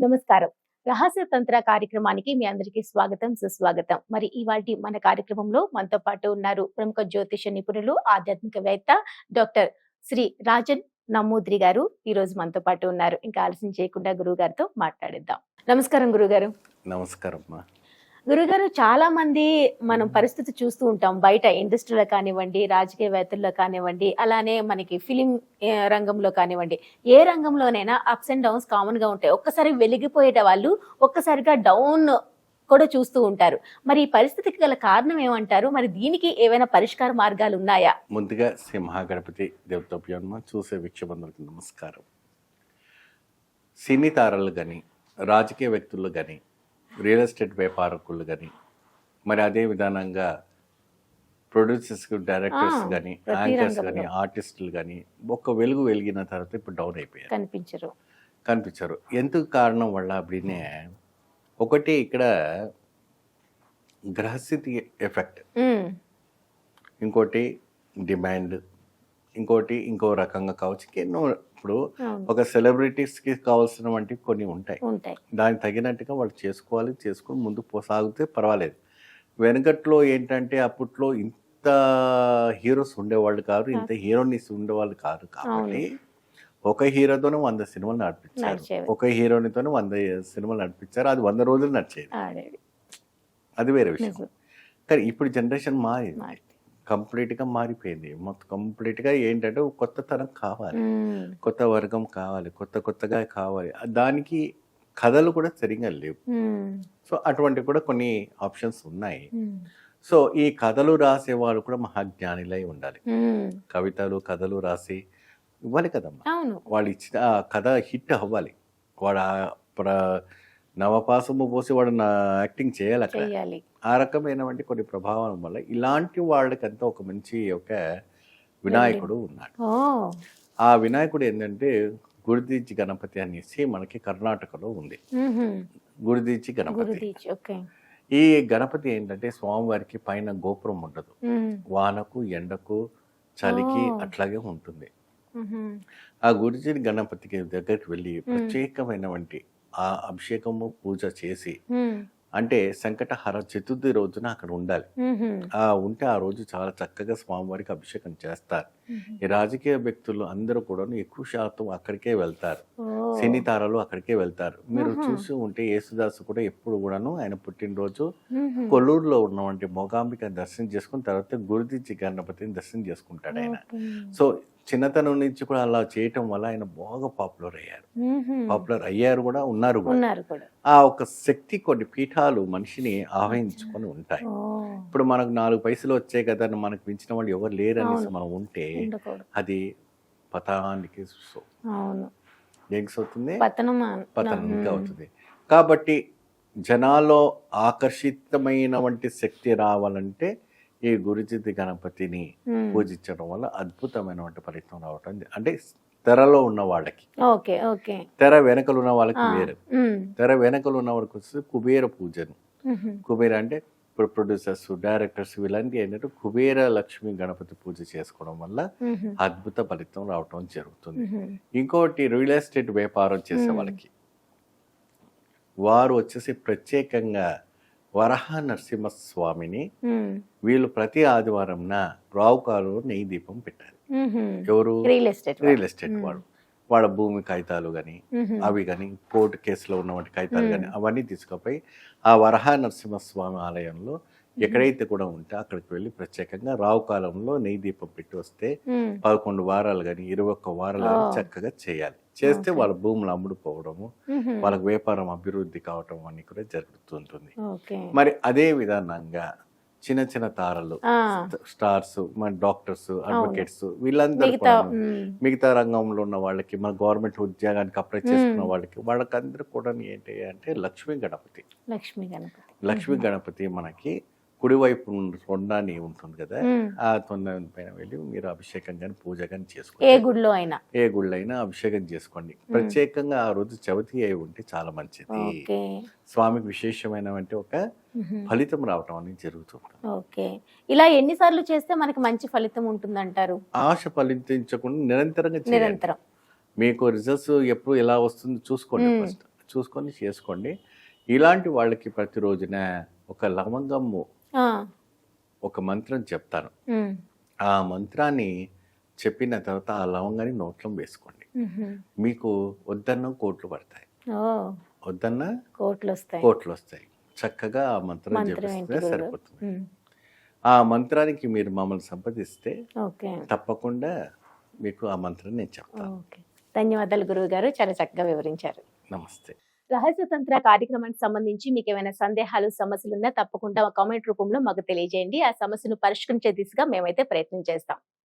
నమస్కారం. రహస్య తంత్ర కార్యక్రమానికి మీ అందరికీ స్వాగతం, సుస్వాగతం. మరి ఇవాల్టి మన కార్యక్రమంలో మనతో పాటు ఉన్నారు ప్రముఖ జ్యోతిష నిపుణులు, ఆధ్యాత్మికవేత్త డాక్టర్ శ్రీ రాజన్ నమూద్రి గారు. ఈ రోజు మనతో పాటు ఉన్నారు. ఇంకా ఆలస్యం చేయకుండా గురువు గారితో మాట్లాడిద్దాం. నమస్కారం గురుగారు. నమస్కారం అమ్మా. గురుగారు, చాలా మంది మనం పరిస్థితి చూస్తూ ఉంటాం. బయట ఇండస్ట్రీలో కానివ్వండి, రాజకీయవేత్తల్లో కానివ్వండి, అలానే మనకి ఫిలిం రంగంలో కానివ్వండి, ఏ రంగంలోనైనా అప్స్ అండ్ డౌన్స్ కామన్ గా ఉంటాయి. ఒక్కసారి వెలిగిపోయేట వాళ్ళు ఒక్కసారిగా డౌన్ కూడా చూస్తూ ఉంటారు. మరి ఈ పరిస్థితికి గల కారణం ఏమంటారు? మరి దీనికి ఏవైనా పరిష్కార మార్గాలు ఉన్నాయా? ముందుగా శ్రీ మహాగణపతి దేవతోప్యమ్మ చూసే వీక్షబంధులకు నమస్కారం. సినీ తారలు కానీ, రాజకీయ వ్యక్తులు కానీ, రియల్ ఎస్టేట్ వ్యాపారకులు కానీ, మరి అదే విధానంగా ప్రొడ్యూసర్స్, డైరెక్టర్స్ కానీ, యాంకర్స్ కానీ, ఆర్టిస్టులు కానీ ఒక వెలుగు వెలిగిన తర్వాత ఇప్పుడు డౌన్ అయిపోయారు, కనిపించరు. ఎందుకు కారణం వల్ల అప్పుడే ఒకటి ఇక్కడ గ్రహస్థితి ఎఫెక్ట్, ఇంకోటి డిమాండ్, ఇంకో రకంగా కావచ్చు. ఎన్నో ఇప్పుడు ఒక సెలబ్రిటీస్కి కావాల్సిన వంటివి కొన్ని ఉంటాయి. దానికి తగినట్టుగా వాళ్ళు చేసుకొని ముందుకు సాగితే పర్వాలేదు. వెనకట్లో ఏంటంటే అప్పట్లో ఇంత హీరోస్ ఉండేవాళ్ళు కాదు, ఇంత హీరోయిన్స్ ఉండేవాళ్ళు కాదు. కాబట్టి ఒక హీరోతోనే 100 సినిమాలు నడిపించారు, ఒక హీరోయిన్తోనే 100 సినిమాలు నడిపించారు. అది 100 రోజులు నడిచేది, అది వేరే విషయం. కానీ ఇప్పుడు జనరేషన్ కంప్లీట్గా మారిపోయింది. మొత్తం కంప్లీట్గా ఏంటంటే కొత్త తరం కావాలి, కొత్త వర్గం కావాలి, కొత్తగా కావాలి. దానికి కథలు కూడా సరిగా లేవు. సో అటువంటి కూడా కొన్ని ఆప్షన్స్ ఉన్నాయి. సో ఈ కథలు రాసే వాళ్ళు కూడా మహాజ్ఞానిలై ఉండాలి. కథలు రాసి ఇవ్వాలి కదమ్మా. వాళ్ళు ఇచ్చిన కథ హిట్ అవ్వాలి. వాడు నవపాసము పోసి వాడు యాక్టింగ్ చేయాలి అక్కడ. ఆ రకమైనటువంటి కొన్ని ప్రభావం వల్ల ఇలాంటి వాళ్ళకంతా ఒక మంచి వినాయకుడు ఉన్నాడు. ఆ వినాయకుడు ఏంటంటే గుడిదీచి గణపతి అనేసి మనకి కర్ణాటకలో ఉంది. గుడిదీచి గణపతి. ఈ గణపతి ఏంటంటే స్వామివారికి పైన గోపురం ఉండదు, వానకు ఎండకు చలికి అట్లాగే ఉంటుంది. ఆ గుడిదీచి గణపతికి దగ్గరికి వెళ్ళి ప్రత్యేకమైనటువంటి ఆ అభిషేకము పూజ చేసి, అంటే సంకటహర చతుర్థి రోజున అక్కడ ఉండాలి. ఉంటే ఆ రోజు చాలా చక్కగా స్వామివారికి అభిషేకం చేస్తారు. ఈ రాజకీయ వ్యక్తులు అందరూ కూడా ఎక్కువ శాతం అక్కడికే వెళ్తారు, సినీ తారలు అక్కడికే వెళ్తారు. మీరు చూసి ఉంటే యేసుదాసు కూడా ఎప్పుడు కూడాను ఆయన పుట్టినరోజు కొల్లూరులో ఉన్నటువంటి మొగాంబిక దర్శనం చేసుకుని తర్వాత గుడిదీచి గణపతిని దర్శనం చేసుకుంటాడు ఆయన. సో చిన్నతనం నుంచి కూడా అలా చేయటం వల్ల ఆయన బాగా పాపులర్ అయ్యారు కూడా ఉన్నారు కూడా. ఆ ఒక శక్తి కొన్ని పీఠాలు మనిషిని ఆహ్వానించుకొని ఉంటాయి. ఇప్పుడు మనకు 4 పైసలు వచ్చాయి కదా, మనకు మించిన వాళ్ళు ఎవరు లేరనేసి మనం ఉంటే అది పతనానికి అవుతుంది, పతనానికి అవుతుంది. కాబట్టి జనాల్లో ఆకర్షితమైనటువంటి శక్తి రావాలంటే ఈ గురుజితి గణపతిని పూజించడం వల్ల అద్భుతమైనటువంటి ఫలితం రావటం. అంటే తెరలో ఉన్న వాళ్ళకి, తెర వెనకలు ఉన్న వాళ్ళకి వేరు. తెర వెనకలు ఉన్న వాళ్ళకి వస్తే కుబేర పూజను, కుబేర అంటే ఇప్పుడు ప్రొడ్యూసర్స్, డైరెక్టర్స్ వీళ్ళంతా ఏంటంటే కుబేర లక్ష్మి గణపతి పూజ చేసుకోవడం వల్ల అద్భుత ఫలితం రావటం జరుగుతుంది. ఇంకోటి రియల్ ఎస్టేట్ వ్యాపారం చేసే వాళ్ళకి వారు వచ్చేసి ప్రత్యేకంగా వరహ నరసింహస్వామిని వీళ్ళు ప్రతి ఆదివారం రావుకాలు నెయ్యి దీపం పెట్టారు. ఎవరు? రియల్ ఎస్టేట్ వాళ్ళ భూమి కాగితాలు కానీ, అవి కానీ, కోర్టు కేసులో ఉన్నటువంటి కాగితాలు కానీ అవన్నీ తీసుకుపోయి ఆ వరహ నరసింహస్వామి ఆలయంలో ఎక్కడైతే కూడా ఉంటే అక్కడికి వెళ్ళి ప్రత్యేకంగా రావు కాలంలో నెయ్యి దీపం పెట్టి వస్తే 11 వారాలు కానీ 21 వారాలు కానీ చక్కగా చేయాలి. చేస్తే వాళ్ళ భూములు అమ్ముడుపోవడము, వాళ్ళకి వ్యాపారం అభివృద్ధి కావటం అన్ని కూడా జరుగుతుంటుంది. మరి అదే విధానంగా చిన్న తారలు, స్టార్స్, మన డాక్టర్స్, అడ్వకేట్స్ వీళ్ళందరూ మిగతా రంగంలో ఉన్న వాళ్ళకి, మన గవర్నమెంట్ ఉద్యోగానికి అప్లై చేసుకున్న వాళ్ళకందరూ కూడా ఏంటి అంటే లక్ష్మీ గణపతి మనకి కుడివైపు తొండాని ఉంటుంది కదా, ఆ తొండాని పైన వెళ్ళి మీరు అభిషేకం కానీ పూజ కానీ చేసుకోండి. ఏ గుడిలో అయినా అభిషేకం చేసుకోండి. ప్రత్యేకంగా ఆ రోజు చవితి అయి ఉంటే చాలా మంచిది. స్వామికి విశేషమైన ఒక ఫలితం రావటం అనేది జరుగుతుంది. ఇలా ఎన్నిసార్లు చేస్తే మనకి మంచి ఫలితం ఉంటుందంటారు? ఆశ ఫలించకుండా నిరంతరం మీకు రిజల్ట్స్ ఎప్పుడు ఎలా వస్తుందో చూసుకోండి. ఫస్ట్ చూసుకొని చేసుకోండి. ఇలాంటి వాళ్ళకి ప్రతిరోజున ఒక లవంగము, ఆ, ఒక మంత్రం చెప్తాను. ఉమ్, ఆ మంత్రాన్ని చెప్పిన తర్వాత ఆ లవంగాన్ని నోట్లో వేసుకోండి. ఉహుం. మీకు వద్దన్న కోట్లు పడతాయి, ఓ, వద్దన్న కోట్లు వస్తాయి. కోట్లు వస్తాయి. చక్కగా ఆ మంత్రం మంత్రం ఏంటి జపిస్తే గురుగారు? సరిపోతుంది. ఉమ్, ఆ మంత్రానికి మీరు మమ్మల్ని సంప్రదిస్తే ఓకే, తప్పకుండా మీకు ఆ మంత్రం నేను చెప్తాను. ఓకే. ధన్యవాదాలు గురువు గారు, చాలా చక్కగా వివరించారు. నమస్తే. రహస్యతంత్ర కార్యక్రమానికి సంబంధించి మీకు ఏమైనా సందేహాలు, సమస్యలు ఉన్నా తప్పకుండా కామెంట్ రూపంలో మాకు తెలియజేయండి. ఆ సమస్యను పరిష్కరించే దిశగా మేమైతే ప్రయత్నం చేస్తాం.